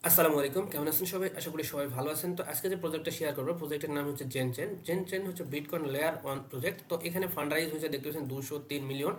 আসসালামু আলাইকুম, কেমন আছেন সবাই? আশা করি সবাই ভালো আছেন। তো আজকে যে প্রজেক্টটা শেয়ার করবো, প্রজেক্টের নাম হচ্ছে জেনচেন। জেনচেন হচ্ছে বিটকয়েন লেয়ার 1 প্রজেক্ট। তো এখানে ফান্ড রাইজ হয়েছে দেখতে পাচ্ছেন 203 মিলিয়ন।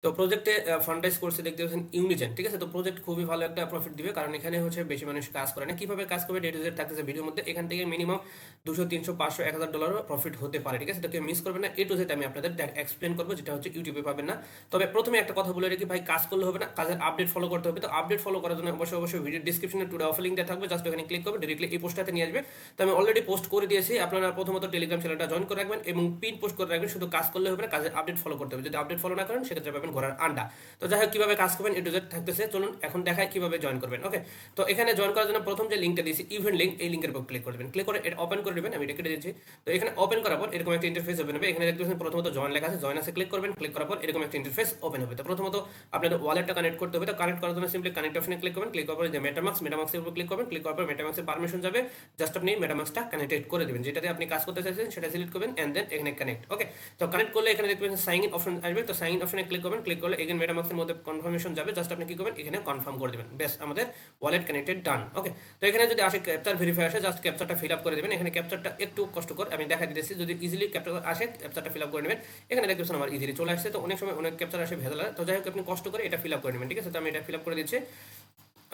তো প্রজেক্টে ফান্ড রাইজ করছে দেখতে পাচ্ছেন ইউনিজেন, ঠিক আছে? তো প্রজেক্ট খুবই ভালো একটা প্রফিট দিবে, কারণ এখানে হচ্ছে বেশি মানুষ কাজ করে না। কিভাবে কাজ করবে ডে টু ডে থাকতেছে ভিডিওর মধ্যে। এখান থেকে মিনিমাম 200, 300, 500, $1000 প্রফিট হতে পারে, ঠিক আছে? তো কেউ মিস করবে না। এ টু জেড আমি আপনাদের এক্সপ্লেন করবো, যেটা হচ্ছে ইউটিউবে পাবেন না। তবে প্রথমে একটা কথা বলে রাখি ভাই, কাজ করলে হবে না, কাজের আপডেট ফলো করতে হবে। তো আপডেট ফলো করার জন্য অবশ্যই ভিডিও ডিসক্রিপশনে টুডে অফার লিঙ্ক দেওয়া থাকবে, জাস্ট ওখানে ক্লিক করবেন, ডিরেক্টলি এই পোস্টটাতে নিয়ে আসবে। তো আমি অলরেডি পোস্ট করে দিয়েছি, আপনারা প্রথমত টেলিগ্রাম চ্যানেলটা জয়েন করে রাখবেন এবং পিন পোস্ট করে রাখবেন। শুধু কাজ করলে হবে না, কাজের আপডেট ফলো করতে হবে। যদি আপডেট ফলো না করেন সেক্ষেত্রে পাবেন ঘোরার আন্ডা। তো যাই হোক, কিভাবে কাজ করবেন এ টু জেড থাকতেছে, চলুন এখন দেখায় কিভাবে জয়েন করবেন। ওকে, তো এখানে জয়েন করার জন্য প্রথম যে লিঙ্কটা দিয়েছি ইভেন্ট লিঙ্ক, এই লিঙ্কের উপর ক্লিক করবেন। ক্লিক করে এটা ওপেন করে দেবেন, আমি এটা কেটে দিচ্ছি। তো এখানে ওপেন করার পর এরকম একটা ইন্টারফেস ওপেন হবে। এখানে দেখতে পাচ্ছেন প্রথমত জয়েন লেখা আছে, জয়েন আছে ক্লিক করবেন। ক্লিক করার পর এরকম একটা ইন্টারফেস ওপেন হবে। তো প্রথমত আপনাদের ওয়ালেটটা কানেক্ট করতে হবে। তো কানেক্ট করার জন্য সিম্পলি কানেক্ট অপশনে ক্লিক করবেন। ক্লিক করার পর যে মেটামাক্সের উপর ক্লিক করবেন। ক্লিক করার পর মেটামাক্সের পারমিশন যাবে, জাস্ট আপনি মেটামাক্সটা কানেক্টেড করে দেবেন, যেটাতে আপনি কাজ করতে চাইছেন সেটা সিলেক্ট করবেন এন্ড দেন এখানে কানেক্ট। ওকে, তো কানেক্ট করলে এখানে দেখবেন সাইন ইন অপশন আসবে। তো সাইন ইন অপশনে ক্লিক করবেন। ক্লিক করলে এগেন মেটামাক্সের মধ্যে কনফার্মেশন যাবে, জাস্ট আপনি কি করবেন এখানে কনফার্ম করে দেবেন। বেশ, আমাদের ওয়ালেট কানেক্টেড ডান। ওকে, তো এখানে যদি আসে ক্যাপচার ভেরিফাই আসে, জাস্ট ক্যাপচারটা ফিল আপ করে দেবেন। এখানে ক্যাপচারটা একটু কষ্টকর, আমি দেখা দিতেছি। যদি ইজিলি ক্যাপচার আসে, ক্যাপচারটা ফিল আপ করে নেবেন। এখানে দেখবেন আমার ইজিলি চলে আসছে। তো অনেক সময় অনেক ক্যাপচার আসে ভেজাল। তো যাই হোক, আপনি কষ্ট করে এটা ফিল আপ করে নেবেন, ঠিক আছে? তো আমি এটা ফিল আপ করে দিচ্ছি।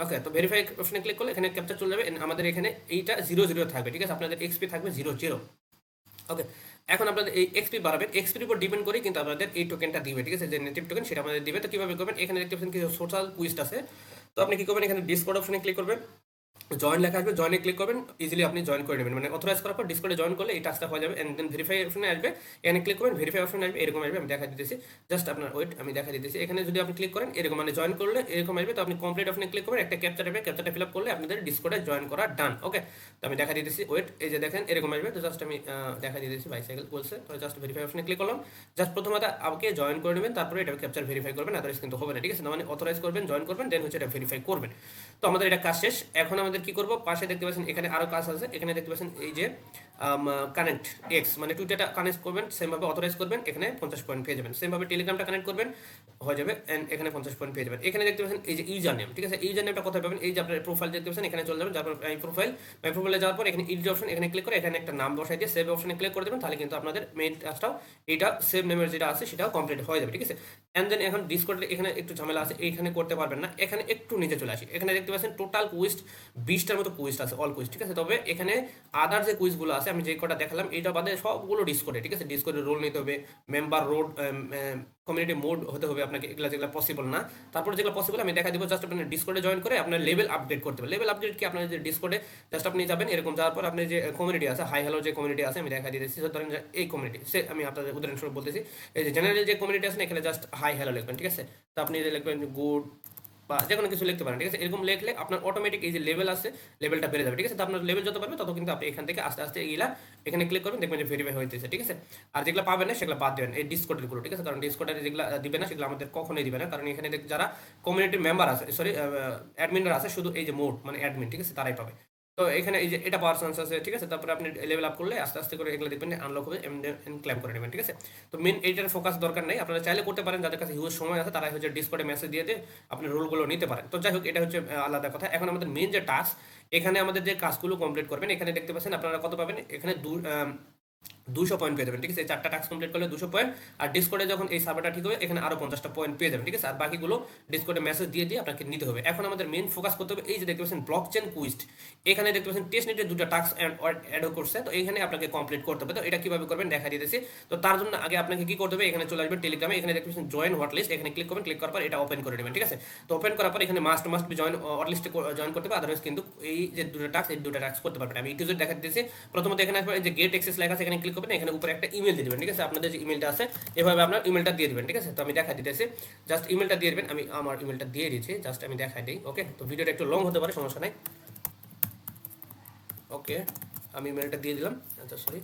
ওকে, তো ভেরিফাই অপশনে ক্লিক করলে এখানে ক্যাপচার চলে যাবে। আমাদের এখানে এইটা 0 0 থাকবে, ঠিক আছে? আপনাদের এক্সপি থাকবে 0 0। ওকে, এখন আপনাদের এই এক্সপি বাড়াবেন, এক্সপির উপর ডিপেন্ড করে কিন্তু আপনাদের এই টোকেনটা দিবে, ঠিক আছে? যে নেটিভ টোকেন সেটা আমাদের দিবে। তো কিভাবে করবেন, এখানে দেখতে পাচ্ছেন কিছু সোশ্যাল কুইস্ট আছে। তো আপনি কি করবেন, এখানে ডিসকর্ড অপশনে ক্লিক করবেন। জয়েন লেখা আসবে, জয়েনে ক্লিক করবেন, ইজিলি আপনি জয়েন করে নেবেন। মানে অথরাইজ করার পর ডিসকর্ডে জয়েন করলে এই টাস্কটা হয়ে যাবে। এন্ড দেন ভেরিফাই অপশনে আসবে, এখানে ক্লিক করবেন। ভেরিফাই অপশনে আসবে, এরকম আসবে। আমি দেখা দিতেছি, জাস্ট আপনার ওয়েট, আমি দেখা দিতেছি। এখানে যদি আপনি ক্লিক করেন এরকম, মানে জয়েন করলে এরকম আসবে। তো আপনি কমপ্লিট অপশনে ক্লিক করবেন, একটা ক্যাপচার আসবে, ক্যাপচারটা ফিল আপ করলে আপনাদের ডিসকর্ডে জয়েন করা ডান। ওকে, তো আমি দেখা দিতেছি, ওয়েট, এই যে দেখেন এরকম আসবে। তো জাস্ট আমি দেখা দিতেছি, বাইসাইকেল বলছে। তো জাস্ট ভেরিফাই অপশনে ক্লিক করলাম। জাস্ট প্রথমত আপনি জয়েন করে নেবেন, তারপরে এটা ক্যাপচার ভেরিফাই করবেন, আদারওয়াইজ কিন্তু হবে না, ঠিক আছে? মানে অথরাইজ করবেন, জয়েন করবেন, দেন হচ্ছে এটা ভেরিফাই করবেন। তো আমাদের এটা কাজ শেষ। এখন আমাদের কি করব, পাশে দেখতে পাচ্ছেন এখানে আরো কাজ আছে। এখানে দেখতে পাচ্ছেন এই যে কানেক্ট এক্স, মানে টুইটারটা কানেক্ট করবেন, সেমভাবে অথরাইজ করবেন, এখানে 50 পয়েন্ট পেয়ে যাবেন। সেমভাবে টেলিগ্রামটা কানেক্ট করবেন, হয়ে যাবে, এন্ড এখানে 50 পয়েন্ট পেয়ে যাবেন। এখানে দেখতে পাচ্ছেন এই যে ইউজার নেম, ঠিক আছে? ইউজার নেমটা কোথায় পাবেন, এই যে আপনার প্রোফাইল দেখতে পাচ্ছেন, এখানে চলে যাবেন। তারপর মাই প্রোফাইলে যাওয়ার পর এখানে ইডিট অপশন, এখানে ক্লিক করে এখানে একটা নাম বসাই দিয়ে সেভ অপশনে ক্লিক করে দেবেন। তাহলে কিন্তু আপনাদের মেইন কাজটাও এইটা সেভ নেমের যেটা আছে সেটাও কমপ্লিট হয়ে যাবে, ঠিক আছে? এন্ড দেন এখন ডিসকর্ডে এখানে একটু ঝামেলা আছে, এইখানে করতে পারবেন না। এখানে একটু নিচে চলে আসি, এখানে দেখতে পাচ্ছেন টোটাল কুইস্ট 20টার মতো কুইস্ট আছে, অল কুইস্ট, ঠিক আছে? তবে এখানে আদার যে কুইজগুলো আছে, আমি যে কটা দেখালাম এটা বাদে সবগুলো ডিসকর্ডে, ঠিক আছে? ডিসকর্ডে রোল নিতে হবে, মেম্বার রোড, কমিউনিটি মোড হতে হবে আপনাকে, এগুলো যেগুলো পসিবল না। তারপর যেগুলো পসিবল আমি দেখা দিব, জাস্ট আপনি ডিসকর্ডে জয়েন করে আপনার লেভেল আপডেট করতে হবে। লেভেল আপডেট কি, আপনার যে ডিসকর্ডে জাস্ট আপনি যাবেন, এরকম যাওয়ার পর আপনি যে কমিউনিটি আছে, হাই হ্যালো যে কমিউনিটি আছে, আমি দেখা দিতেছি। ধরেন যে এই কমিউনিটি, সে আমি আপনাদের উদাহরণস্বরূপ বলতেছি, এই যে জেনারেল যে কমিউনিটি আছে এখানে জাস্ট হাই হ্যালো লিখবেন, ঠিক আছে? তো আপনি লিখবেন গুড বা যে কোনো কিছু লিখতে পারেন, ঠিক আছে? এরকম লিখলে আপনার অটোমেটিক এই যে লেভেল আছে, লেভেলটা বেড়ে যাবে, ঠিক আছে? তো আপনার লেভেল যত পারবে তত কিন্তু আপনি এখান থেকে আস্তে আস্তে এগুলা এখানে ক্লিক করবেন, দেখবেন যে ভেরিফাই হইতেছে, ঠিক আছে? আর যেগুলো পাবেন না সেগুলো বাদ দেবেন এই ডিসকর্ডের গুলো, ঠিক আছে? কারণ ডিসকর্ডের যেগুলো দিবে না সেগুলো আমাদের কখনোই দিবে না, কারণ এখানে যারা কমিউনিটি মেম্বার আছে, সরি অ্যাডমিনরা আছে, শুধু এই যে মোড মানে অ্যাডমিন, ঠিক আছে? তারাই পাবে। তো এখানে এই যে এটা পাওয়ার চান্স আছে, ঠিক আছে? তারপরে আপনি লেভেল আপ করলে আস্তে আস্তে করে এগুলো দেখবেন আনলক হবে, ক্লেম করে নেবেন, ঠিক আছে? তো মেন এইটার ফোকাস দরকার নেই, আপনারা চাইলে করতে পারেন, যাদের কাছে হিউজ সময় আছে তারা হচ্ছে ডিসকর্ডে মেসেজ দিয়ে দিয়ে আপনি রোলগুলো নিতে পারেন। তো যাই হোক, এটা হচ্ছে আলাদা কথা। এখন আমাদের মেন যে টাস্ক, এখানে আমাদের যে কাজগুলো কমপ্লিট করবেন, এখানে দেখতে পাচ্ছেন আপনারা কত পাবেন, এখানে 200 পয়েন্ট পেয়ে যাবেন, ঠিক আছে? এই 4টা টাস্ক কমপ্লিট করলে 200 পয়েন্ট। আর ডিসকর্ডে যখন এই সার্ভারটা ঠিক হবে এখানে আরো 50টা পয়েন্ট পেয়ে যাবেন, ঠিক আছে? আর বাকিগুলো ডিসকর্ডে মেসেজ দিয়ে দিয়ে আপনাকে নিতে হবে। এখন আমাদের মেন ফোকাস করতে হবে এই যে দেখতে পাচ্ছেন ব্লক চেন কুইস্ট, এখানে দেখতে পাচ্ছেন টেস্ট নেটের 2টা টাস্ক অ্যাড করছে। তো এখানে আপনাকে কমপ্লিট করতে হবে। তো এটা কিভাবে করবেন দেখা দিতেছি। তো তার জন্য আগে আপনাকে কি করতে হবে, এখানে চলে আসবেন টেলিগ্রামে, এখানে দেখতে পাচ্ছেন জয়েন হট লিস্ট, এখানে ক্লিক করবেন। ক্লিক করার পর এটা ওপেন করে নেবেন, ঠিক আছে? তো ওপেন করার পর এখানে মাস্ট বি জয়েন হট লিস্টে জয়েন করতে হবে, আদারওয়াইজ কিন্তু এই যে 2টা টাস্ক, এই 2টা টাস্ক করতে পারবেন। আমি ইউটিউবে দেখা দিতেছি। প্রথমত এখানে আসবে এই যে গেট অ্যাক্সেস লেখা আছে, এখানে ক্লিক করবেন। এখানে উপরে একটা ইমেল দিয়ে দিবেন, ঠিক আছে? আপনাদের যে ইমেলটা আছে এভাবে আপনার ইমেলটা দিয়ে দিবেন, ঠিক আছে? তো আমি দেখা দিতেছি, জাস্ট ইমেলটা দিয়ে দিবেন। আমি আমার ইমেলটা দিয়ে দিয়েছি, জাস্ট আমি দেখাই দিই। ওকে, তো ভিডিওটা একটু লং হতে পারে, সমস্যা নাই। ওকে, আমি ইমেলটা দিয়ে দিলাম। আচ্ছা, সরি।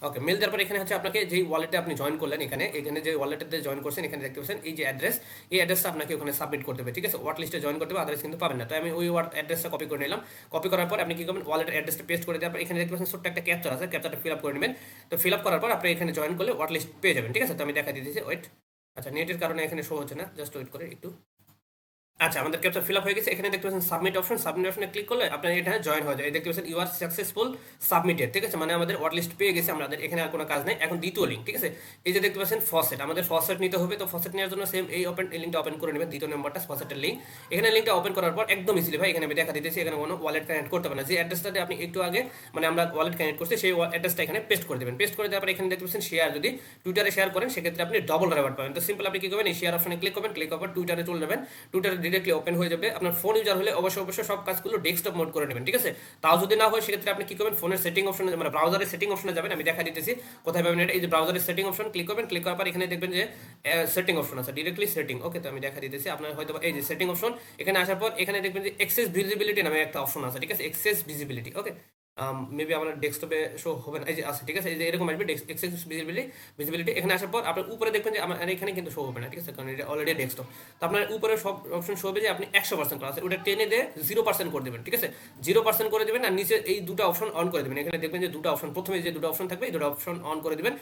ওকে, মেল দেওয়ার পর এখানে হচ্ছে আপনাকে যেই ওয়ালেটে আপনি জয়েন করলেন, এখানে এখানে যে ওয়ালেটে জয়েন করছেন, এখানে দেখতে পাচ্ছেন এই যে অ্যাড্রেস, এই অ্যাড্রেসটা আপনাকে ওখানে সাবমিট করতে হবে, ঠিক আছে? ওয়াট লিস্টে জয়েন করতে হবে, আদারওয়াইজ কিন্তু পাবেন না। তো আমি ওই অ্যাড্রেসটা কপি করে নিলাম। কপি করার পর আপনি কি করবেন, ওয়ালেটের অ্যাড্রেসটা পেস্ট করে দেওয়ার পর এখানে দেখতে পাচ্ছেন ছোট্ট একটা ক্যাপচার আছে, ক্যাপচারটা ফিল আপ করে নেবেন। তো ফিল আপ করার পর আপনি এখানে জয়েন করলে ওয়াট লিস্ট পেয়ে যাবেন, ঠিক আছে? তো আমি দেখা দিতেছি, ওয়েট। আচ্ছা, নেটের কারণে এখানে শো হচ্ছে না, জাস্ট ওয়েট করে একটু। আচ্ছা, আমাদের ক্যাপচা ফিল আপ হয়ে গেছে। এখানে দেখতে পাচ্ছেন সাবমিট অপশন, সাবমিট অপশনে ক্লিক করলে আপনার এখানে জয়েন হয়ে যায়। এই দেখতে পাচ্ছেন ইউ আর সাকসেসফুল সাবমিটেড, ঠিক আছে, মানে আমাদের ওয়ার্ড লিস্ট পেয়ে গেছে, আমাদের এখানে আর কোনো কাজ নেই। এখন দ্বিতীয় লিঙ্ক, ঠিক আছে, এই যে দেখতে পাচ্ছেন ফসেট, আমাদের ফসেট নিতে হবে। তো ফসেট নেওয়ার জন্য সেম এই লিঙ্কটা ওপেন করে নেবেন, দ্বিতীয় নম্বরটা ফসেটের লিঙ্ক। এখানে লিঙ্কটা ওপেন করার পর একদম ইজিলি ভাই, এখানে আমি দেখা দিতেছি, এখানে কোনো ওয়ালেট কানেক্ট করতে হবে না। যে অ্যাড্রেসটাতে আপনি একটু আগে মানে আমরা ওয়ালেট কানেক্ট করছি সেই অ্যাড্রেসটা এখানে পেস্ট করে দেবেন। পেস্ট করে দেওয়ার পর এখানে দেখতে পাচ্ছেন শেয়ার, যদি টুইটারে শেয়ার করেন সেক্ষেত্রে আপনি ডবল রেওয়ার্ড পাবেন। তো সিম্পল আপনি কি করবেন, এই শেয়ার অপশনে ক্লিক করবেন, ক্লিক করার পর টুইটারে চলে যাবেন, টুইটারে ডিরেক্টলি ওপেন হয়ে যাবে। আপনার ফোন ইউজার হলে অবশ্যই সব কাজগুলো ডেস্কটপ মোড করে নেবেন, ঠিক আছে। তাও যদি না হয় সেক্ষেত্রে আপনি কি করবেন, ফোনের সেটিং অপশনে মানে ব্রাউজারের সেটিং অপশনে যাবেন। আমি দেখা দিতেছি কোথায় পাবেন এটা, এই যে ব্রাউজারের সেটিং অপশন ক্লিক করবেন। ক্লিক করার পর এখানে দেখবেন যে সেটিং অপশন আছে, ডিরেক্টলি সেটিং। ওকে, তো আমি দেখা দিতেছি আপনার হয়তো এই যে সেটিং অপশন, এখানে আসার পর এখানে দেখবেন যে এক্সেস ভিজিবিলিটি নামে একটা অপশন আছে, ঠিক আছে, এক্সেস ভিজিবিলিটি। ওকে, মেবি আমার ডেস্কটপে শো হবে না, এই যে আছে, ঠিক আছে, এই যে এরকম আসবে এক্সেস ভিজিবিলিটি। এখানে আসার পর আপনার উপরে দেখবেন যে আমার এখানে কিন্তু শো হবে না, ঠিক আছে, কারণ এটা অলরেডি ডেস্কটপ। তো আপনার উপরে সব অপশন শো হবে যে আপনি 100% করা আছে, ওটা টেনে দিয়ে 0% করে দেবেন, ঠিক আছে, 0% করে দেবেন। আর নিচে এই দুটো অপশন অন করে দেবেন। এখানে দেখবেন যে দুটো অপশন, প্রথমে যে দুটো অপশন থাকবে এই দুটো অপশন অন করে দেবেন,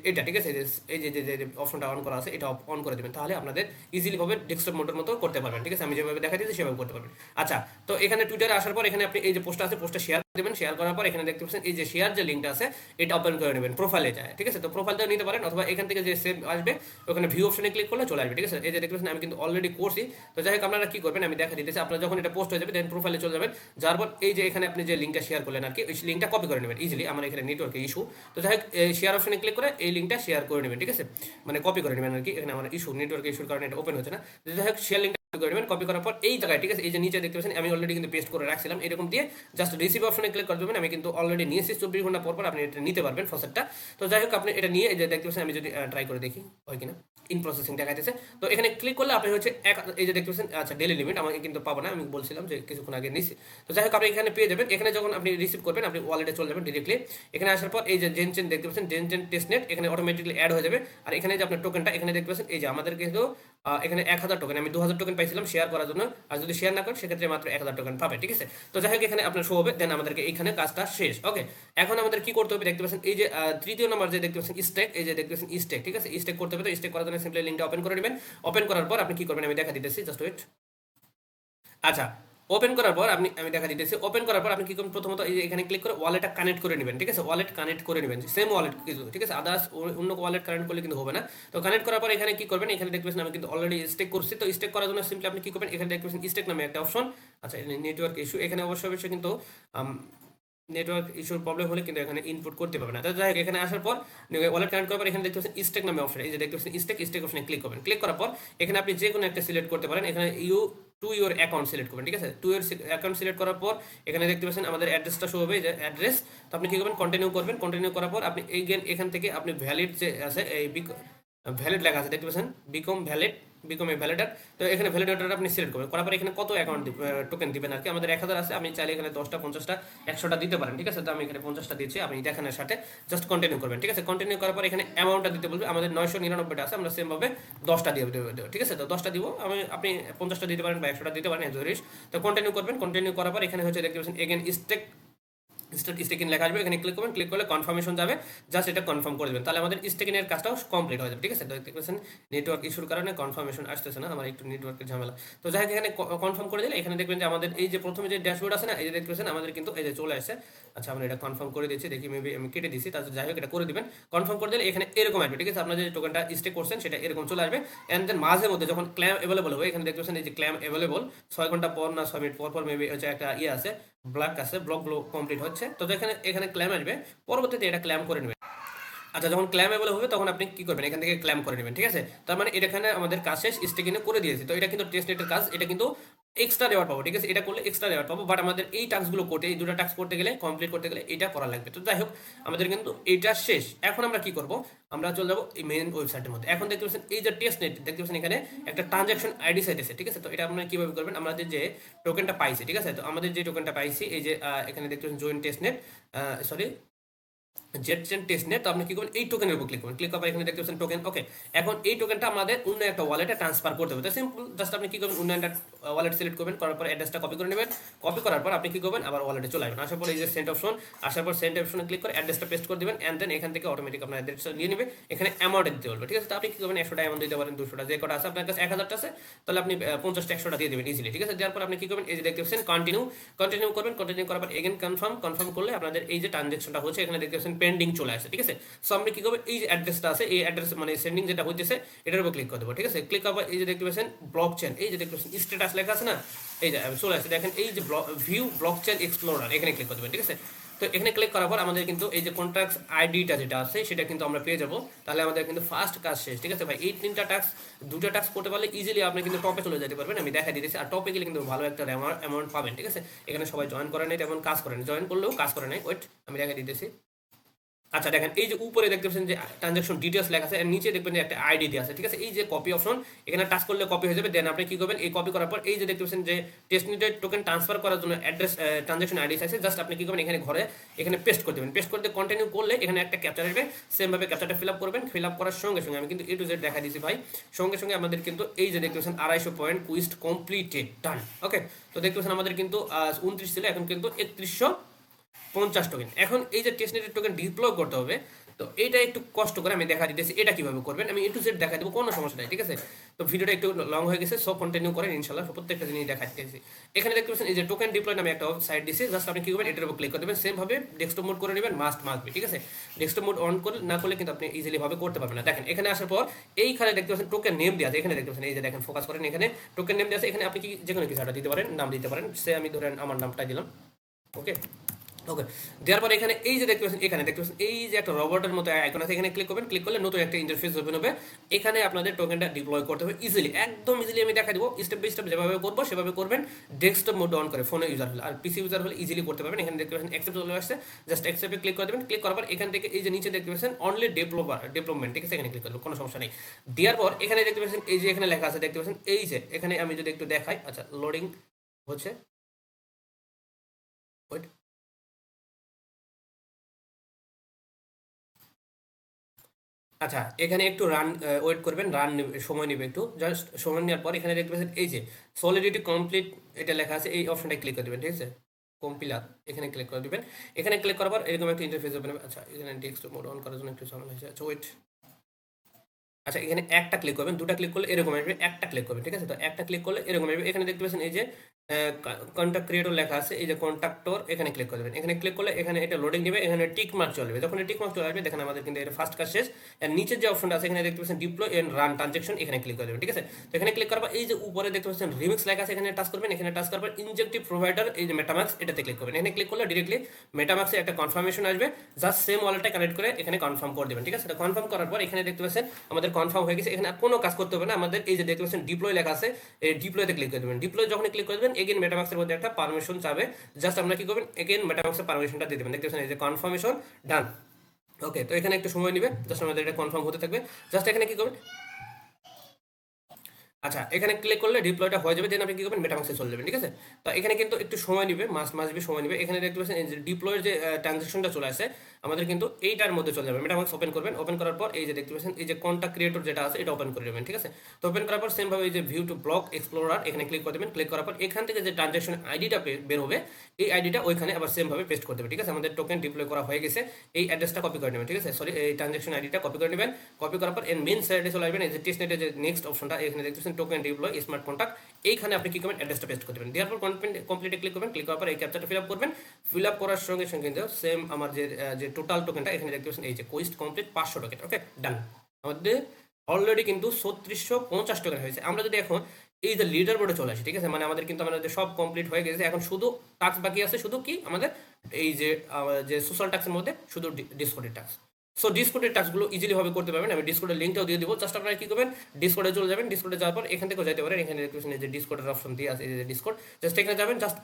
এটা, ঠিক আছে, এই যে যে অপশনটা অন করা আছে এটা অন করে দেবেন, তাহলে আপনাদের ইজিলি ভাবে ডেস্কটপ মোডের মতো করতে পারবেন, ঠিক আছে, আমি যেভাবে দেখা দিয়েছি সেভাবে করতে পারবেন। আচ্ছা, তো এখানে টুইটারে আসার পর এখানে আপনি এই যে পোস্টটা আছে পোস্টটা শেয়ার দেবেন। শেয়ার করার পর এখানে দেখতে পাচ্ছেন এই যে শেয়ার যে লিঙ্কটা আছে এটা ওপেন করে নেবেন, প্রোফাইলে যায়, ঠিক আছে। তো প্রোফাইলটা নিতে পারেন, অথবা এখান থেকে যে সেভ আসবে ওখানে ভিউ অপশনে ক্লিক করলে চলে আসবে, ঠিক আছে। এই যে দেখতে পাচ্ছেন আমি কিন্তু অলরেডি করছি। তো যাই হোক আপনারা কি করবেন আমি দেখা দিতেছি, আপনারা যখন এটা পোস্ট হয়ে যাবে দেন প্রোফাইলে চলে যাবেন। যার পর এই যে এখানে আপনি যে লিঙ্কটা শেয়ার করলেন আর কি, ওই লিঙ্কটা কপি করে নেবেন ইজিলি। আমার এখানে নেটওয়ার্কের ইস্যু, তো যাই হোক শেয়ার অপশনে ক্লিক করে এই লিঙ্কটা শেয়ার করে নেবেন, ঠিক আছে, মানে কপি করে নেবেন আর কি। এখানে আমার ইস্যু, নেটওয়ার্কের ইস্যুর কারণে এটা ওপেন হচ্ছে না। যাই হোক শেয়ার লিঙ্ক করে নেবেন, কপি করার পর এই জায়গায়, ঠিক আছে, এই যে নিচে দেখতে পাচ্ছেন আমি অলরেডি কিন্তু পেস্ট করে রাখছিলাম, এরকম দিয়ে জাস্ট রিসিভ অপশনে ক্লিক করে দেবেন। আমি কিন্তু অলরেডি নিয়েছি, 24 ঘন্টা পর আপনি এটা নিতে পারবেন ফসেটটা। তো যাই হোক আপনি এটা নিয়ে এই যে দেখতে পাচ্ছেন, আমি যদি ট্রাই করে দেখি হয় কিনা, ইন প্রসেসিং দেখাইতেছে। তো এখানে ক্লিক করলে আপনি হচ্ছে এই যে দেখতে পাচ্ছেন, আচ্ছা ডেলি লিমিট আমাকে কিন্তু পাবো না, আমি বলছিলাম যে কিছুক্ষণ আগে নিছি। তো যাই হোক আপনি এখানে পেয়ে যাবেন। এখানে যখন আপনি রিসিভ করবেন আপনি ওয়ালেটে চলে যাবেন ডিরেক্টলি। এখানে আসার পর এই যে জেনচেন দেখতে পাচ্ছেন, জেনচেন টেস্টনেট, এখানে অটোমেটিকলি অ্যাড হয়ে যাবে। আর এখানে যে আপনার টোকেনটা এখানে দেখতে পাচ্ছেন, এই যে আমাদের কিন্তু এখানে 1000 টোকেন, আমি 2000 টোকেন পাইছিলাম শেয়ার করার জন্য। আর যদি শেয়ার না করেন সেক্ষেত্রে মাত্র 1000 টোকেন পাবে, ঠিক আছে। তো যাই হোক এখানে আপনার শো হবে, দেন আমাদেরকে এখানে কাজটা শেষ। ওকে, এখন আমাদের কি করতে হবে দেখতে পাচ্ছেন, এই যে তৃতীয় নম্বর যে দেখতে পাচ্ছেন স্টেক, এই যে দেখতে পাচ্ছেন স্টেক, ঠিক আছে, স্টেক করতে হবে। তো স্টেক করার জন্য সিম্পলি লিঙ্কটা ওপেন করে নেবেন। ওপেন করার পর আপনি কি করবেন আমি দেখা দিতেছি, জাস্ট ওয়েট। আচ্ছা, ওপেন করার পর আমি দেখা দিতেছি, ওপেন করার পর আপনি কি করবেন, প্রথমত এই যে এখানে ক্লিক করে ওয়ালেটটা কানেক্ট করে নেবেন, ঠিক আছে, ওয়ালেট কানেক্ট করে নেবেন, সেম ওয়ালেট কিন্তু, ঠিক আছে, আদার্স অন্য ওয়ালেট কানেক্ট করলে কিন্তু হবে না। তো কানেক্ট করার পর এখানে কি করবেন, এখানে দেখতে পাচ্ছেন আমি কিন্তু অলরেডি স্টেক করছি। তো স্টেক করার জন্য সিম্পলি আপনি কি করবেন, এখানে দেখতে পাচ্ছেন স্টেক নামে একটা অপশন। আচ্ছা, নেটওয়ার্ক ইস্যু, এখানে অবশ্যই কিন্তু নেটওয়ার্ক ইস্যুর প্রবলেম হলে কিন্তু এখানে ইনপুট করতে পারবে না। তো যাই হোক এখানে আসার পর ওয়ালেট কানেক্ট করার পর এখানে দেখতে পাচ্ছেন স্টেক নামে অপশন, এই যে দেখতে পাচ্ছেন স্টেক অপশনে ক্লিক করবেন। ক্লিক করার পর এখানে আপনি যে কোনো একটা সিলেক্ট করতে পারেন। এখানে টু ইউর অ্যাকাউন্ট সিলেক্ট করবেন, ঠিক আছে, টু ইউর অ্যাকাউন্ট সিলেক্ট করার পর এখানে দেখতে পাচ্ছেন আমাদের অ্যাড্রেসটা শো হবে, যে অ্যাড্রেস। তো আপনি কি করবেন, কন্টিনিউ করবেন। কন্টিনিউ করার পর আপনি এখান থেকে আপনি ভ্যালিড যে আছে এই ভ্যালিড লেখা আছে দেখতে পাচ্ছেন, বিকম এ ভ্যালিডার। তো এখানে ভ্যালিডেটর আপনি সিলেক্ট করবেন। করার পর এখানে কত অ্যাকাউন্ট টোকেন দিবেন আর কি, আমাদের 1000 আছে, আমি চাইলে এখানে 10টা 50টা 100টা দিতে পারেন, ঠিক আছে। তো আমি এখানে 50টা দিচ্ছি, আপনি দেখানোর সাথে জাস্ট কন্টিনিউ করবেন, ঠিক আছে। কন্টিনিউ করার পর এখানে অ্যামাউন্টটা দিতে বলবে, আমাদের 999টা আছে, আমরা সেম ভাবে 10টা দিয়ে দেবো, ঠিক আছে। তো 10টা দিব, আপনি 50টা দিতে পারেন বা 100টা দিতে পারেন, ধরিস। তো কন্টিনিউ করবেন। কন্টিনিউ করার পর এখানে হচ্ছে দেখতে পাচ্ছেন এগেন স্টেকিং লেখা আসবে, এখানে ক্লিক করবেন। ক্লিক করলে কনফার্মেশন যাবে, জাস্ট এটা কনফার্ম করে দেবেন, তাহলে আমাদের স্টেকিংয়ের কাজটাও কমপ্লিট হয়ে যাবে, ঠিক আছে। তো দেখতে পাচ্ছেন নেটওয়ার্ক ইস্যুর কারণে কনফার্মেশন আসতেছে না, আমার একটু নেটওয়ার্কের ঝামেলা। তো যাই হোক এখানে কনফার্ম করে দিলে এখানে দেখবেন যে আমাদের এই যে প্রথমে যে ড্যাশবোর্ড আছে না, এই যে দেখতে পাচ্ছেন আমাদের কিন্তু এই যে চলে আসছে। আচ্ছা, আমরা এটা কনফার্ম করে দিচ্ছি, দেখি মেবি আমি কেটে দিচ্ছি, তাহলে যাই হোক এটা করে দিবেন। কনফার্ম করে দিলে এখানে এরকম আসবে, ঠিক আছে, আপনার যে টোকেনটা স্টেক করছেন সেটা এরকম চলে আসবে। অ্যান্ড দেন মাঝে মধ্যে যখন ক্লেম অ্যাভেলেবল হবে, এখানে দেখতে পাচ্ছেন এই যে ক্লেম অ্যাভেলেবল 6 ঘন্টা পর না 6 মিনিট পর মেবি হচ্ছে একটা আছে, ব্লক আছে, ব্লকগুলো কমপ্লিট হচ্ছে। তো এখানে ক্লেম আসবে, পরবর্তীতে এটা ক্লেম করে নেবেন। আচ্ছা, যখন ক্লেমেবল হবে তখন আপনি কি করবেন, এখান থেকে ক্লেম করে নেবেন, ঠিক আছে। তার মানে এখানে আমাদের কাজ শেষ, স্টেকিংয়ে করে দিয়েছি। তো এটা কিন্তু টেস্টনেটের কাজ, এটা কিন্তু এক্সট্রা রেওয়ার্ড পাবো, ঠিক আছে, এটা করলে এক্সট্রা রেওয়ার্ড পাবো। বাট আমাদের এই টাস্কগুলো করতে, এই দুটো টাস্ক করতে গেলে, কমপ্লিট করতে গেলে এটা করা লাগবে। তো যাই হোক আমাদের কিন্তু এটা শেষ। এখন আমরা কি করব, আমরা চলে যাবো এই মেইন ওয়েবসাইটের মধ্যে। এখন দেখতে পাচ্ছেন এই যে টেস্টনেট দেখতে পাচ্ছেন এখানে একটা ট্রানজাকশন আইডি চাইতেছে, ঠিক আছে। তো এটা আপনারা কিভাবে করবেন, আমাদের যে টোকেনটা পাইছি, ঠিক আছে, তো আমাদের যে টোকেনটা পাইছি এই যে এখানে দেখতে পাচ্ছেন join testnet, sorry jet chain test net, তো আপনি কি করবেন এই টোকেনের উপর ক্লিক করবেন, ক্লিক করার এখানে দেখতে পাচ্ছেন টোকেন। ওকে, এখন এই টোকেনটা আমাদের অন্য একটা ওয়ালেটে ট্রান্সফার করতে হবে। তো সিম্পল, জাস্ট আপনি কি করবেন অন্য একটা ওয়ালেট সিলেক্ট করবেন, করার পর অ্যাড্রেসটা কপি করে নেবেন, কপি করার পর আপনি কি করবেন আবার ওয়ালেটে চলে আসবেন, আসার পর এই যে সেন্ড অপশন, আসার পর সেন্ড অপশনে ক্লিক করে অ্যাড্রেসটা পেস্ট করে দিবেন, এন্ড দেন এখান থেকে অটোমেটিক আপনার অ্যাড্রেসটা নিয়ে নেবে, এখানে অ্যামাউন্ট দিতে বলবে, ঠিক আছে। তো আপনি কি করবেন 100টা অ্যামাউন্ট দিতে পারেন, 200টা, যে কটা আছে আপনার কাছে 1000টা আছে তাহলে আপনি 50টা 100টা দিয়ে দেবেন ইজিলি, ঠিক আছে। দেওয়ার পর আপনি কি করবেন এই যে দেখতে পাচ্ছেন কন্টিনিউ, কন্টিনিউ করবেন, কন্টিনিউ করার পর এগেন কনফার্ম, কনফার্ম করলে আপনাদের এই যে ট্রানজাকশনটা হচ্ছে এখানে দেখতে পাচ্ছেন পেন্ডিং চলে আসে, ঠিক আছে। সো আপনি কি করবেন এই যে অ্যাড্রেসটা আছে এই অ্যাড্রেস মানে সেন্ডিং যেটা হইতেছে এটার উপর ক্লিক করে দেবো, ঠিক আছে। ক্লিক করার পর এই যে দেখতে পাচ্ছেন ব্লক চেন, এই যে দেখতে পাচ্ছেন স্ট্যাটাস লেখা আছে না, এই যে চলে আসছে দেখেন এই যে ভিউ ব্লক চেন এক্সপ্লোরার, এখানে ক্লিক করে দেবেন, ঠিক আছে। তো এখানে ক্লিক করার পর আমাদের কিন্তু এই যে কন্ট্রাক্ট আইডিটা যেটা আছে সেটা কিন্তু আমরা পেয়ে যাবো, তাহলে আমাদের কিন্তু ফার্স্ট কাজ শেষ, ঠিক আছে ভাই। এই তিনটা টাস্ক, দুটো টাস্ক করতে পারলে ইজিলি আপনি কিন্তু টপে চলে যেতে পারবেন, আমি দেখা দিতেছি। আর টপে গেলে কিন্তু ভালো একটা অ্যামাউন্ট পাবেন, ঠিক আছে। এখানে সবাই জয়েন করে নাই, তেমন কাজ করেন, জয়েন করলেও কাজ করে নাই, ওয়েট আমি দেখা দিতেছি। আচ্ছা দেখেন এই যে উপরে দেখতে পাচ্ছেন যে ট্রানজাকশন ডিটেলস লেখা আছে, এর নিচে দেখবেন যে একটা আইডি দেওয়া আছে, ঠিক আছে। এই যে কপি অপশন, এখানে টাচ করলে কপি হয়ে যাবে, দেন আপনি কি করবেন এই কপি করার পর এই যে দেখতে পাচ্ছেন যে টেস্ট নেটের টোকেন ট্রান্সফার করার জন্য অ্যাড্রেস ট্রানজাকশন আইডি আছে, জাস্ট আপনি কি করবেন এখানে ঘরে এখানে পেস্ট করে দেবেন, পেস্ট করতে কন্টিনিউ করলে এখানে একটা ক্যাপচার আসবে, সেম ভাবে ক্যাপচারটা ফিল আপ করবেন, ফিল আপ করার সঙ্গে সঙ্গে আমি কিন্তু এ টু জেড দেখা দিয়েছি ভাই, সঙ্গে সঙ্গে আমাদের কিন্তু এই যে দেখতে পাচ্ছেন 250 পয়েন্ট কুইস্ট কমপ্লিটেড, ডান। ওকে, তো দেখতে পাচ্ছেন আমাদের কিন্তু 29 ছিল, এখন কিন্তু 3150 টোকেন। এখন এই যে টেস্ট নেটের টোকেন ডিপ্লয় করতে হবে, তো এইটা একটু কষ্ট করে আমি দেখা দিতেছি এটা কিভাবে করবেন, আমি এ টু জেড দেখা দেবো, কোনো সমস্যা নাই, ঠিক আছে। তো ভিডিওটা একটু লং হয়ে গেছে, সব কন্টিনিউ করেন ইনশাল্লাহ, প্রত্যেকটা জিনিস দেখা দিতেছি। এখানে দেখতে পাচ্ছেন এই যে টোকেন ডিপ্লয় নামে একটা সাইট দিচ্ছে, জাস্ট আপনি কি করবেন এটার উপর ক্লিক করে দেবেন, সেম ভাবে ডেস্কটপ মোড করে নেবেন, মাস্ট বি, ঠিক আছে। ডেস্কটপ মোড অন করে না করলে কিন্তু আপনি ইজিলি ভাবে করতে পারবেন না। দেখেন এখানে আসার পর এইখানে দেখতে পাচ্ছেন টোকেন নেম দেওয়া আছে, এখানে দেখতে পাচ্ছেন এই যে দেখেন ফোকাস করেন, এখানে টোকেন নেম দেওয়া আছে, এখানে আপনি কি যে কোনো কিছু একটা দিতে পারেন, নাম দিতে পারেন, সে আমি ধরেন আমার নামটা দিলাম, ওকে। ওকে, দেওয়ার পরে এখানে এই যে দেখতে পাচ্ছেন, এখানে দেখতে পাচ্ছেন এই যে একটা রোবটের মতো আইকন আছে, এখানে ক্লিক করবেন, ক্লিক করলে নতুন একটা ইন্টারফেস ওপেন হবে, এখানে আপনাদের টোকেনটা ডিপ্লয় করতে হবে ইজিলি, একদম ইজিলি আমি দেখা দিব স্টেপ বাই স্টেপ, যেভাবে করবো সেভাবে করবেন, ডেস্কটপ মোড অন করে, ফোনে ইউজার হলে, আর পিসি ইউজার হলে ইজিলি করতে পারবেন। এখানে দেখতে পাচ্ছেন অ্যাকসেপ্ট চলে আসছে, জাস্ট অ্যাকসেপ্টে ক্লিক করে দেবেন, ক্লিক করার পর এখান থেকে এই যে নিচে দেখতে পাচ্ছেন অনলি ডেভেলপমেন্ট, ঠিক আছে, এখানে ক্লিক করবেন, কোনো সমস্যা নেই। দেওয়ার পর এখানে দেখতে পাচ্ছেন এই যে এখানে লেখা আছে দেখতে পাচ্ছেন এই যে এখানে আমি যদি একটু দেখাই, আচ্ছা লোডিং হচ্ছে, ওয়েট, আচ্ছা এখানে একটু রান ওয়েট করবেন, রান সময় নেবে একটু, জাস্ট সময় নেওয়ার পর এখানে দেখতে পাচ্ছেন এই যে সলিডিটি কমপ্লিট এটা লেখা আছে, এই অপশনটা ক্লিক করে দেবেন, ঠিক আছে, কম্পিলার, এখানে ক্লিক করে দিবেন। এখানে ক্লিক করার পর এরকম একটা ইন্টারফেস ওপেন হবে। আচ্ছা এখানে ডেস্কটপ মোড অন করার জন্য একটু ঝামেলা হয়েছে, আচ্ছা ওয়েট, আচ্ছা এখানে একটা ক্লিক করবেন, দুটা ক্লিক করলে এরকম আসবে, একটা ক্লিক করবেন, ঠিক আছে। তো একটা ক্লিক করলে এরকম আসবে, এখানে দেখতে পাচ্ছেন এই যে কন্ট্যাক্ট ক্রিয়েটর লেখা আছে, এই যে কন্ট্যাক্টর, এখানে ক্লিক করে দেবেন, এখানে ক্লিক করলে এখানে এটা লোডিং নেবে, এখানে টিক মার্ক চলবে, যখন টিক মার্ক চলে আসবে দেখেন আমাদের কিন্তু এটা ফার্স্ট কাজ শেষ। আর নিচের যে অপশনটা আছে এখানে দেখতে পাচ্ছেন ডিপ্লয় এন্ড রান ট্রানজাকশন, এখানে ক্লিক করে দেবেন, ঠিক আছে। তো এখানে ক্লিক করার পর এই যে উপরে দেখতে পাচ্ছেন রিমিক্স লেখা আছে, এখানে টাচ করবেন, এখানে টাচ করার পর ইনজেক্টিভ প্রোভাইডার এই যে মেটামাক্স এটাতে ক্লিক করবেন, এখানে ক্লিক করলে ডিরেক্টলি মেটামাক্সে একটা কনফার্মেশন আসবে, জাস্ট সেম ওয়ালেটটা কানেক্ট করে এখানে কনফার্ম করে দেবেন, ঠিক আছে। এটা কনফার্ম করার পর এখানে দেখতে পাচ্ছেন আমাদের কনফার্ম হয়ে গেছে, এখানে আর কোনো কাজ করতে হবে না আমাদের, এই যে দেখতে পাচ্ছেন ডিপ্লয় লেখা আছে, এই ডিপ্লয়তে ক্লিক করে দেবেন, ডিপ্লয় যখন ক্লিক করে দেবেন এগেন মেটামাক্সের মধ্যে একটা পারমিশন চাবে, জাস্ট আপনারা কি করবেন এগেন মেটামাক্সের পারমিশনটা দিয়ে দেবেন, দেখতে পাচ্ছেন এই যে কনফার্মেশন ডান। ওকে, তো এখানে একটু সময় নেবে, জাস্ট আমাদের এটা কনফার্ম হতে থাকবে, জাস্ট এখানে কি করবেন, আচ্ছা এখানে ক্লিক করলে ডিপ্লয়টা হয়ে যাবে, দেন আপনি কি করবেন মেটামাক্সে চলে যাবেন, ঠিক আছে। তো এখানে কিন্তু একটু সময় নেবে, মাসবি সময় নেবে, এখানে দেখতে পাচ্ছেন এই যে ডিপ্লয়ের যে ট্রানজাকশনটা চলে আসে আমাদের কিন্তু এইটার মধ্যে চলে যাবে, মেটামাক্স ওপেন করবেন, ওপেন করার পর এই যে দেখতে পাচ্ছেন এই যে কন্ট্যাক্ট ক্রিয়েটর যেটা আছে এটা ওপেন করে দেবেন, ঠিক আছে। তো ওপেন করার পর সেম ভাবে এই যে ভিউ টু ব্লক এক্সপ্লোরার এখানে ক্লিক করে দেবেন, ক্লিক করার পর এখান থেকে যে ট্রানজাকশন আইডিটা বের হবে এই আইডিটা ওইখানে আবার সেম ভাবে পেস্ট করে দেবেন, ঠিক আছে। আমাদের টোকেন ডিপ্লয় করা হয়ে গেছে, এই অ্যাড্রেসটা কপি করে নেবেন, ঠিক আছে, সরি এই ট্রানজাকশন আইডিটা কপি করে নেবেন, কপি করার পর এর মেইন সাইডে চলে আসবেন, এই যে টেস্ট নেটের যে নেক্সট অপশনটা এখানে দেখতেছেন টোকেন ডিপ্লয় স্মার্ট কন্ট্যাক্ট, এইখানে আপনি কি করবেন অ্যাড্রেসটা পেস্ট করে দেবেন, দেওয়ার পর কমপ্লিটে ক্লিক করবেন, ক্লিক করার পর এই ক্যাপচারটা ফিল আপ করবেন, ফিল আপ করার সঙ্গে সঙ্গে কিন্তু সেম আমার যে টোটাল টোকেনটা এখানে দেখতে পাচ্ছেন এই যে কোয়েস্ট কমপ্লিট 500 টোকেন, ওকে ডান। আমাদের অলরেডি কিন্তু 3650 টোকেন হয়েছে। আমরা যদি এখন এই যে লিডার বোর্ডে চলে আসি, ঠিক আছে, মানে আমাদের কিন্তু আমাদের সব কমপ্লিট হয়ে গেছে, এখন শুধু টাস্ক বাকি আছে, শুধু কি আমাদের এই যে যে সোশ্যাল টাস্কের মধ্যে শুধু ডিসকর্ডের টাস্ক। সো ডিসকোডের টাস্কগুলো ইজিলি ভাবে করতে পারবেন। আমি ডিসকোডের লিঙ্কটাও দিয়ে দিব। জাস্ট আপনারা কি করবেন, ডিসকোডে চলে যাবেন। ডিসকোডে যাওয়ার পর এখান থেকেও যাইতে পারেন। এখানে দেখতেছেন যে ডিসকোডের অপশন দিয়ে আছে, এই যে ডিসকোড, জাস্ট এখানে যাবেন। জাস্ট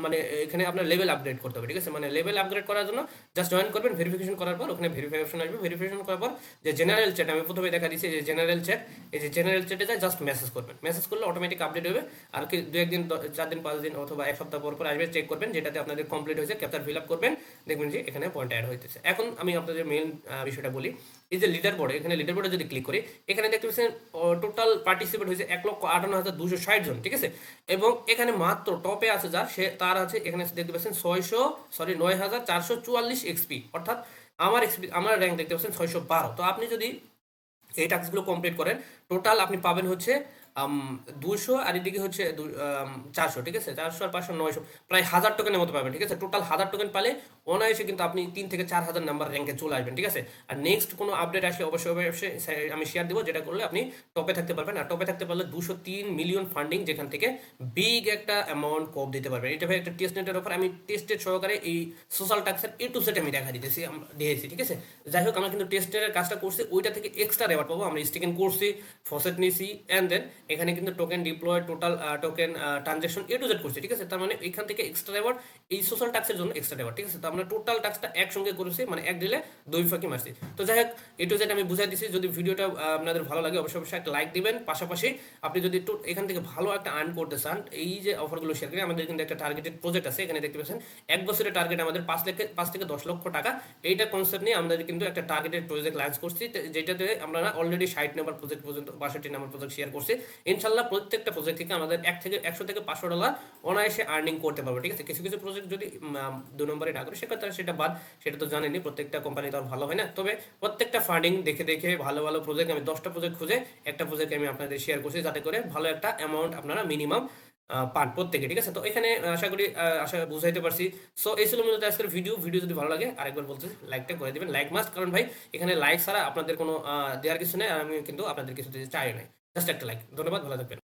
মানে এখানে আপনার লেভেল আপগ্রেড করতে হবে, ঠিক আছে? মানে লেভেল আপগ্রেড করার জন্য জাস্ট জয়েন করবেন। ভেরিফিকেশন করার পর ওখানে ভেরিফিকেশন আসবে। ভেরিফিকেশন করার পর যে জেনারেল চ্যাট, আমি প্রথমে দেখা দিচ্ছি যে জেনারেল চ্যাট, এই যে জেনারেল চ্যাটে যায় জাস্ট মেসেজ করবেন। মেসেজ করলে অটোমেটিক আপডেট হবে। আর কি 2 একদিন 4 দিন 5 দিন অথবা এক সপ্তাহ পর আসবে, চেক করবেন যেটাতে আপনাদের কমপ্লিট হয়েছে, ক্যাপচার ফিল আপ করবেন, দেখবেন যে এখানে পয়েন্ট অ্যাড হইতেছে। এখন আমি আপনাদের মেইন বিষয়টা বলি। এই যে লিডার বোর্ড, এখানে লিডার বোর্ডে যদি ক্লিক করি, এখানে দেখতে পাচ্ছেন টোটাল পার্টিসিপেট হয়েছে 1,58,260 জন, ঠিক আছে? এবং এখানে মাত্র টপে আছে যার, সে তার আছে এখানে দেখতে পাচ্ছেন 9,444 এক্সপি, অর্থাৎ আমার র্যাঙ্ক দেখতে পাচ্ছেন 612। তো আপনি যদি এই টাস্কগুলো কমপ্লিট করেন, টোটাল আপনি পাবেন হচ্ছে 200, আর এদিকে হচ্ছে 400, ঠিক আছে? 400 আর 500 900, প্রায় 1000 টোকেনের মতো পাবেন, ঠিক আছে? টোটাল 1000 টোকেন পালে অনায়াসে কিন্তু আপনি 3 থেকে 4000 নাম্বার র্যাঙ্কে চলে আসবেন, ঠিক আছে? আর নেক্সট কোনো আপডেট আসলে অবশ্যই অবশ্যই আমি শেয়ার দিব, যেটা করলে আপনি টপে থাকতে পারবেন। আর টপে থাকতে পারলে 203 মিলিয়ন ফান্ডিং, যেখান থেকে বিগ একটা অ্যামাউন্ট কোপ দিতে পারবেন। এটা ভাই একটা টেস্ট নেটের অফার। আমি টেস্টেড সহকারে এই সোশ্যাল টাস্কের A to Z আমি দেখা দিয়েছি, ঠিক আছে? যাই হোক, আমরা কিন্তু টেস্টের কাজটা করছি, ওইটা থেকে এক্সট্রা রেওয়ার্ড পাবো। আমরা স্টেকিং করছি, ফসেট নিয়েছি, অ্যান্ড দেন এখানে কিন্তু token deploy, total token transaction A to Z করছি, ঠিক আছে? তার মানে এখান থেকে এক্সট্রা রেওয়ার্ড, এই সোশ্যাল টাস্কের জন্য এক্সট্রা রেওয়ার্ড, ঠিক আছে? তো আমরা টোটাল টাস্কটা একসঙ্গে করেছি, মানে এক দিলে 2 ফাঁকি মারছি। তো যাই হোক, A to Z আমি বুঝাই দিচ্ছি। যদি ভিডিওটা আপনাদের ভালো লাগে অবশ্যই অবশ্যই একটা লাইক দিবেন। পাশাপাশি আপনি যদি একটু এখান থেকে ভালো একটা আর্ন করতে চান, এই যে অফারগুলো শেয়ার করি, আমাদের কিন্তু একটা টার্গেটেড প্রজেক্ট আছে। এখানে দেখতে পাচ্ছেন 1 বছরের টার্গেট আমাদের 5 থেকে 10 লক্ষ টাকা। এইটা কনসেপ্ট নিয়ে আমাদের কিন্তু একটা টার্গেটেড প্রজেক্ট লঞ্চ করছি, যেটাতে আমরা অলরেডি 60 নম্বর প্রজেক্ট পর্যন্ত 62 নম্বর প্রজেক্ট শেয়ার করছি। ইনশাল্লাহ প্রত্যেকটা প্রজেক্ট থেকে আমাদের 100 থেকে $500 অনায়াসে আর্নিং করতে পারবো, ঠিক আছে? কিছু কিছু প্রজেক্ট যদি 2 নম্বরে না করে, সেক্ষেত্রে সেটা বাদ, সেটা তো জানেনি, প্রত্যেকটা কোম্পানি তো আর ভালো হয় না। তবে প্রত্যেকটা ফান্ডিং দেখে দেখে ভালো ভালো প্রজেক্ট, আমি 10টা প্রজেক্ট খুঁজে একটা প্রজেক্ট আমি আপনাদের শেয়ার করছি, যাতে করে ভালো একটা অ্যামাউন্ট আপনারা মিনিমাম পান প্রত্যেকে, ঠিক আছে? তো এখানে আশা করি আশা বুঝাইতে পারছি। সো এই ছিল মূলত আজকের ভিডিও যদি ভালো লাগে আরেকবার বলতে লাইকটা করে দেবেন, লাইক মাস্ট, কারণ ভাই এখানে লাইক ছাড়া আপনাদের কোনো দেওয়ার কিছু নেই, আর আমি কিন্তু আপনাদের কিছু দিতে চাই নাই, জাস্ট একটা লাইক। ধন্যবাদ, ভালো থাকবেন।